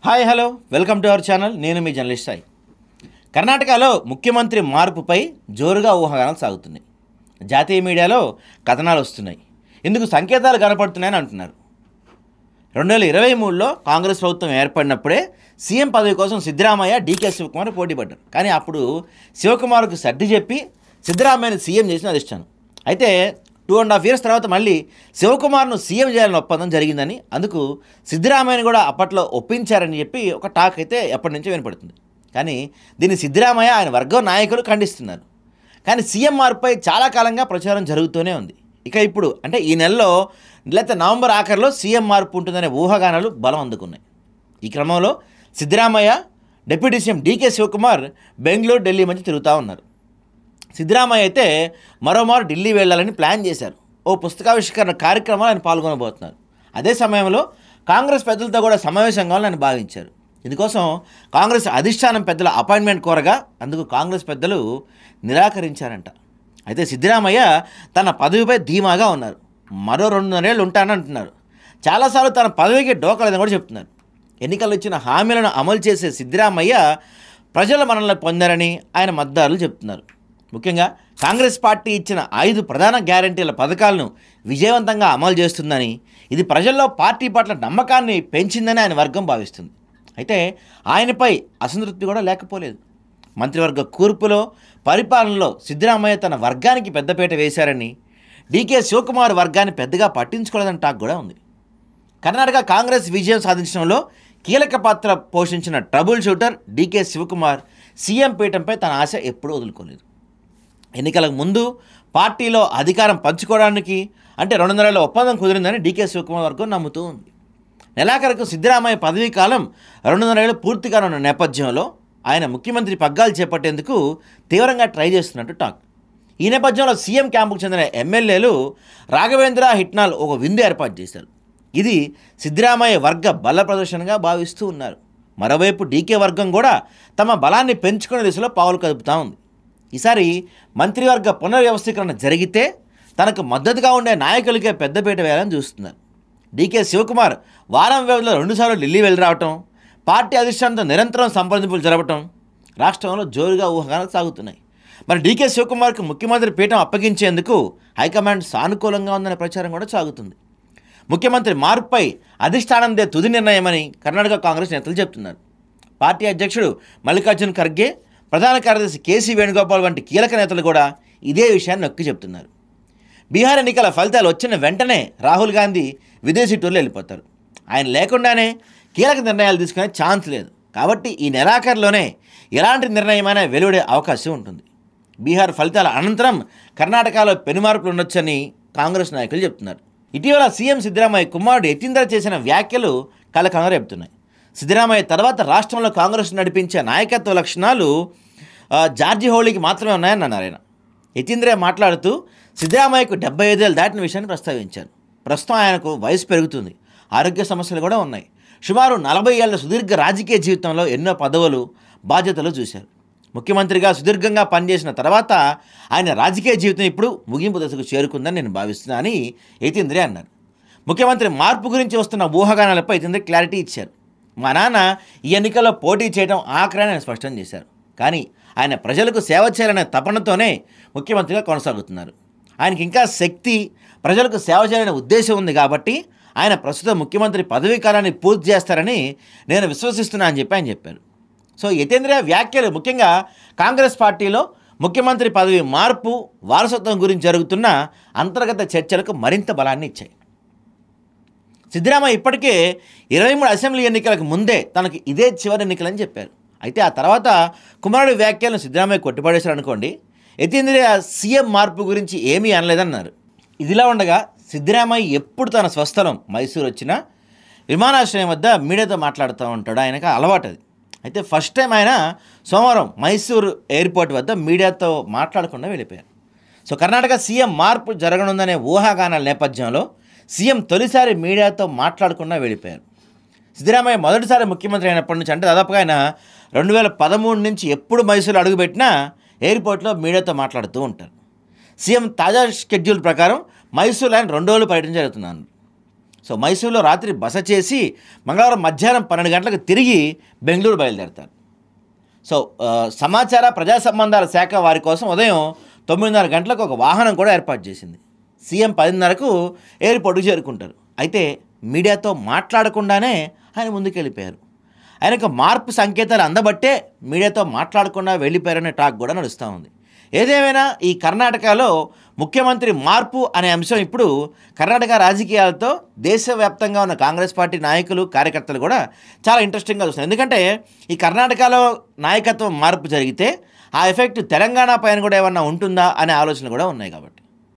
Hi hello welcome to our channel. నేను మీ journalist Sai. కర్ణాటకలో ముఖ్యమంత్రి మార్పుపై జోరుగా ఊహాగానాలు సాగుతున్నాయి. జాతీయ మీడియాలో కథనాలు వస్తున్నాయి. ఇందుకు సంకేతాలు కనపడుతున్నాయని అంటున్నారు. 2023లో కాంగ్రెస్ ప్రభుత్వం ఏర్పడినప్పుడే సీఎం పదవి కోసం సిద్ధరామయ్య, డీకే శివకుమార్ పోటీ పడ్డారు. కానీ అప్పుడు శివకుమార్కు సర్ది చెప్పి సిద్ధరామయ్యని సీఎం చేసిన అధిష్టానం. అయితే 2.5 years తర్వాత మళ్ళీ శివకుమార్ను సీఎం చేయాలని ఒప్పందం జరిగిందని, అందుకు సిద్ధరామయ్యని కూడా అప్పట్లో ఒప్పించారని చెప్పి ఒక టాక్ అయితే ఎప్పటి నుంచో వినపడుతుంది. కానీ దీన్ని సిద్ధరామయ్య, ఆయన వర్గం నాయకులు ఖండిస్తున్నారు. కానీ సీఎం మార్పుపై చాలా కాలంగా ప్రచారం జరుగుతూనే ఉంది. ఇక ఇప్పుడు అంటే ఈ నెలలో లేకపోతే నవంబర్ ఆఖరిలో సీఎం మార్పు ఉంటుందనే ఊహాగానాలు బలం అందుకున్నాయి. ఈ క్రమంలో సిద్ధరామయ్య, డిప్యూటీ సీఎం డీకే శివకుమార్ బెంగళూరు, ఢిల్లీ మధ్య తిరుగుతూ ఉన్నారు. సిద్ధరామయ్య అయితే మరోమారు ఢిల్లీ వెళ్ళాలని ప్లాన్ చేశారు. ఓ పుస్తకావిష్కరణ కార్యక్రమాలు ఆయన పాల్గొనబోతున్నారు. అదే సమయంలో కాంగ్రెస్ పెద్దలతో కూడా సమావేశం కావాలని ఆయన భావించారు. ఇందుకోసం కాంగ్రెస్ అధిష్టానం పెద్దల అపాయింట్మెంట్ కోరగా అందుకు కాంగ్రెస్ పెద్దలు నిరాకరించారంట. అయితే సిద్ధరామయ్య తన పదవిపై ధీమాగా ఉన్నారు. మరో 2.5 ఏళ్ళు ఉంటానంటున్నారు. చాలాసార్లు తన పదవికి డోకలేదని కూడా చెప్తున్నారు. ఎన్నికల్లో ఇచ్చిన హామీలను అమలు చేసే సిద్ధరామయ్య ప్రజల మన్ననలు పొందారని ఆయన మద్దతుదారులు చెప్తున్నారు. ముఖ్యంగా కాంగ్రెస్ పార్టీ ఇచ్చిన 5 ప్రధాన గ్యారంటీల పథకాలను విజయవంతంగా అమలు చేస్తుందని, ఇది ప్రజల్లో పార్టీ పట్ల నమ్మకాన్ని పెంచిందని ఆయన వర్గం భావిస్తుంది. అయితే ఆయనపై అసంతృప్తి కూడా లేకపోలేదు. మంత్రివర్గ కూర్పులో, పరిపాలనలో సిద్ధరామయ్య తన వర్గానికి పెద్దపీట వేశారని, డీకే శివకుమార్ వర్గాన్ని పెద్దగా పట్టించుకోలేదని టాక్ కూడా ఉంది. కర్ణాటక కాంగ్రెస్ విజయం సాధించడంలో కీలక పాత్ర పోషించిన trouble shooter DK Shivakumar CM పీఠంపై తన ఆశ ఎప్పుడూ వదులుకోలేదు. ఎన్నికలకు ముందు పార్టీలో అధికారం పంచుకోవడానికి అంటే 2.5 ఏళ్ల ఒప్పందం కుదిరిందని డీకే శివకుమార్ వర్గం నమ్ముతూ ఉంది. నెలాఖరుకు సిద్ధరామయ్య పదవీ కాలం 2.5 ఏళ్ళు పూర్తిగా ఉన్న నేపథ్యంలో ఆయన ముఖ్యమంత్రి పగ్గాలు చేపట్టేందుకు తీవ్రంగా ట్రై చేస్తున్నట్టు టాక్. ఈ నేపథ్యంలో సీఎం క్యాంపుకు చెందిన ఎమ్మెల్యేలు రాఘవేంద్ర, హిట్నాల్ ఒక విందు ఏర్పాటు చేశారు. ఇది సిద్ధరామయ్య వర్గ బల ప్రదర్శనగా భావిస్తూ ఉన్నారు. మరోవైపు డీకే వర్గం కూడా తమ బలాన్ని పెంచుకునే దిశలో పావులు కదుపుతూ ఉంది. ఈసారి మంత్రివర్గ పునర్వ్యవస్థీకరణ జరిగితే తనకు మద్దతుగా ఉండే నాయకులకే పెద్దపీట వేయాలని చూస్తున్నారు. డీకే శివకుమార్ వారం వ్యవధిలో 2 సార్లు ఢిల్లీ వెళ్ళి రావటం, పార్టీ అధిష్టానంతో నిరంతరం సంప్రదింపులు జరపటం రాష్ట్రంలో జోరుగా ఊహాగానాలు సాగుతున్నాయి. మరి డీకే శివకుమార్కు ముఖ్యమంత్రి పీఠం అప్పగించేందుకు హైకమాండ్ సానుకూలంగా ఉందనే ప్రచారం కూడా సాగుతుంది. ముఖ్యమంత్రి మార్పుపై అధిష్టానందే తుది నిర్ణయమని కర్ణాటక కాంగ్రెస్ నేతలు చెప్తున్నారు. పార్టీ అధ్యక్షుడు మల్లికార్జున్ ఖర్గే, ప్రధాన కార్యదర్శి కేసీ వేణుగోపాల్ వంటి కీలక నేతలు కూడా ఇదే విషయాన్ని నొక్కి చెప్తున్నారు. బీహార్ ఎన్నికల ఫలితాలు వచ్చిన వెంటనే రాహుల్ గాంధీ విదేశీ టూర్లు వెళ్ళిపోతారు. ఆయన లేకుండానే కీలక నిర్ణయాలు తీసుకునే ఛాన్స్ లేదు. కాబట్టి ఈ నెలాఖరులోనే ఎలాంటి నిర్ణయమైనా వెలువడే అవకాశం ఉంటుంది. బీహార్ ఫలితాల అనంతరం కర్ణాటకలో పెనుమార్పులు ఉండొచ్చని కాంగ్రెస్ నాయకులు చెప్తున్నారు. ఇటీవల సీఎం సిద్ధరామయ్య కుమారుడు యతీంద్ర చేసిన వ్యాఖ్యలు కలకలం రేపుతున్నాయి. సిద్ధరామయ్య తర్వాత రాష్ట్రంలో కాంగ్రెస్ నడిపించే నాయకత్వ లక్షణాలు జార్జి హోళీకి మాత్రమే ఉన్నాయని అన్నారు ఆయన. యతీంద్ర మాట్లాడుతూ సిద్ధరామయ్యకు 75 ఏళ్ళు దాటిన విషయాన్ని ప్రస్తావించారు. ప్రస్తుతం ఆయనకు వయసు పెరుగుతుంది, ఆరోగ్య సమస్యలు కూడా ఉన్నాయి. సుమారు 40 ఏళ్ల సుదీర్ఘ రాజకీయ జీవితంలో ఎన్నో పదవులు, బాధ్యతలు చూశారు. ముఖ్యమంత్రిగా సుదీర్ఘంగా పనిచేసిన తర్వాత ఆయన రాజకీయ జీవితం ఇప్పుడు ముగింపు దశకు చేరుకుందని నేను భావిస్తున్నా అని యతీంద్రే అన్నారు. ముఖ్యమంత్రి మార్పు గురించి వస్తున్న ఊహాగానాలపై యతీంద్ర క్లారిటీ ఇచ్చారు. మా నాన్న ఈ ఎన్నికల్లో పోటీ చేయడం ఆఖరని ఆయన స్పష్టం చేశారు. కానీ ఆయన ప్రజలకు సేవ చేయాలనే తపనతోనే ముఖ్యమంత్రిగా కొనసాగుతున్నారు. ఆయనకి ఇంకా శక్తి, ప్రజలకు సేవ చేయాలనే ఉద్దేశం ఉంది. కాబట్టి ఆయన ప్రస్తుత ముఖ్యమంత్రి పదవీ కాలాన్ని పూర్తి చేస్తారని నేను విశ్వసిస్తున్నా అని చెప్పి ఆయన చెప్పారు. సో యతీంద్ర వ్యాఖ్యలు ముఖ్యంగా కాంగ్రెస్ పార్టీలో ముఖ్యమంత్రి పదవి మార్పు, వారసత్వం గురించి జరుగుతున్న అంతర్గత చర్చలకు మరింత బలాన్ని ఇచ్చాయి. సిద్ధరామయ్య ఇప్పటికే 23 అసెంబ్లీ ఎన్నికలకు ముందే తనకి ఇదే చివరి ఎన్నికలని చెప్పారు. అయితే ఆ తర్వాత కుమారుడి వ్యాఖ్యలను సిద్ధరామయ్య కొట్టిపడేశారు అనుకోండి. యతీంద్ర సీఎం మార్పు గురించి ఏమీ అనలేదన్నారు. ఇదిలా ఉండగా సిద్ధరామయ్య ఎప్పుడు తన స్వస్థలం మైసూరు వచ్చినా విమానాశ్రయం వద్ద మీడియాతో మాట్లాడుతూ ఉంటాడు. ఆయనకు అలవాటు అది. అయితే ఫస్ట్ టైం ఆయన సోమవారం మైసూరు ఎయిర్పోర్ట్ వద్ద మీడియాతో మాట్లాడకుండా వెళ్ళిపోయారు. సో కర్ణాటక సీఎం మార్పు జరగనుందనే ఊహాగానాల నేపథ్యంలో సీఎం తొలిసారి మీడియాతో మాట్లాడకుండా వెళ్ళిపోయారు. సిద్ధరామయ్య మొదటిసారి ముఖ్యమంత్రి అయినప్పటి నుంచి అంటే దాదాపుగా ఆయన 2013 నుంచి ఎప్పుడు మైసూరు అడుగుపెట్టినా ఎయిర్పోర్ట్లో మీడియాతో మాట్లాడుతూ ఉంటారు. సీఎం తాజా షెడ్యూల్ ప్రకారం మైసూరు ఆయన 2 రోజులు పర్యటన జరుగుతున్నారు. సో మైసూరులో రాత్రి బస చేసి మంగళవారం మధ్యాహ్నం 12 గంటలకు తిరిగి బెంగళూరు బయలుదేరతారు. సో సమాచార ప్రజా సంబంధాల శాఖ వారి కోసం ఉదయం 9:30 గంటలకు ఒక వాహనం కూడా ఏర్పాటు చేసింది. సీఎం 10:30కు ఎయిర్పోర్ట్కి చేరుకుంటారు. అయితే మీడియాతో మాట్లాడకుండానే ఆయన ముందుకెళ్ళిపోయారు. ఆయనకు మార్పు సంకేతాలు అందబట్టే మీడియాతో మాట్లాడకుండా వెళ్ళిపోయారనే టాక్ కూడా నడుస్తూ ఉంది. ఏదేమైనా ఈ కర్ణాటకలో ముఖ్యమంత్రి మార్పు అనే అంశం ఇప్పుడు కర్ణాటక రాజకీయాలతో దేశవ్యాప్తంగా ఉన్న కాంగ్రెస్ పార్టీ నాయకులు కార్యకర్తలు కూడా చాలా ఇంట్రెస్టింగ్గా చూస్తున్నారు. ఎందుకంటే ఈ కర్ణాటకలో నాయకత్వం మార్పు జరిగితే ఆ ఎఫెక్ట్ తెలంగాణ పైన కూడా ఏమన్నా ఉంటుందా అనే ఆలోచనలు కూడా ఉన్నాయి కాబట్టి.